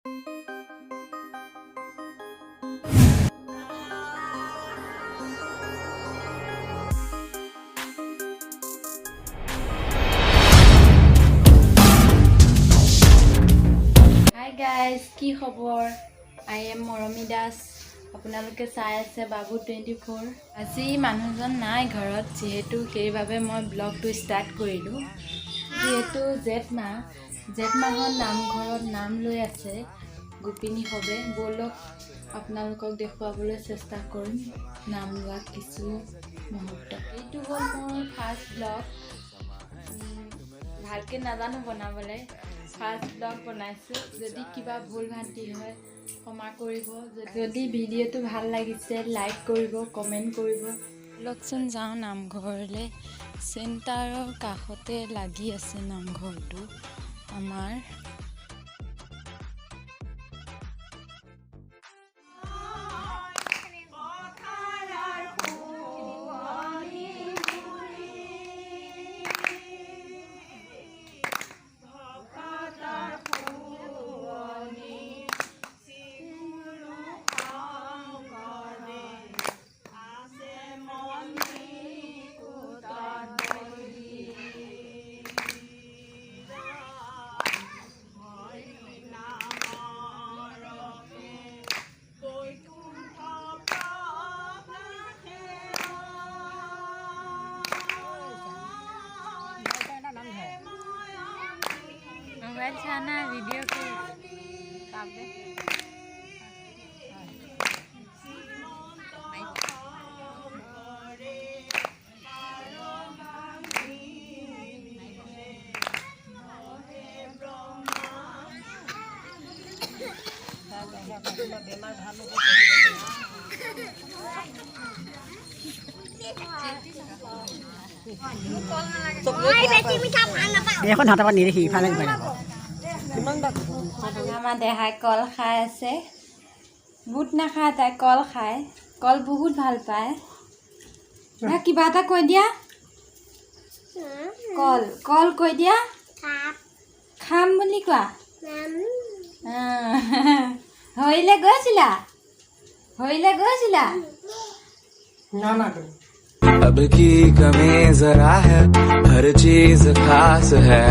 Hi guys, কি খবৰ? I am মৰমী দাস। আপোনালোকে চাই আছে বাবু 24। আজি মানুহজন নাই ঘৰত, যেহেতু সেইবাবে মই ব্লগটো ষ্টাৰ্ট কৰিলোঁ। যেহেতু জেঠ মাহত নামঘৰত নাম লৈ আছে গোপিনী হবে। ব'লক আপোনালোকক দেখুৱাবলৈ চেষ্টা কৰিম নাম লোৱা কিছু মুহূৰ্ত। এইটো হ'ল মোৰ ফাৰ্ষ্ট ব্লগ। ভালকৈ নাজানো বনাবলৈ। ফাৰ্ষ্ট ব্লগ বনাইছোঁ। যদি কিবা ভুল ভ্ৰান্তি হয় ক্ষমা কৰিব। যদি ভিডিঅ'টো ভাল লাগিছে লাইক কৰিব, কমেণ্ট কৰিব। ব'লকচোন যাওঁ নামঘৰলৈ। চেণ্টাৰৰ কাষতে লাগি আছে নামঘৰটো আমাৰ। मोबाइल छाना वीडियो को काट दे। এখন হাতৰ পৰা নিদেখি ইফালে সিফালে আমাৰ দেহাই কল খাই আছে। বুট নাখায়, তাই কল খায়। কল বহুত ভাল পায়। কিবা এটা কৈ দিয়া। কল কল কৈ দিয়া। খাম বুলি কোৱা। হৰিলে গৈছিলা না না अब की कमी जरा है, हर चीज खास है।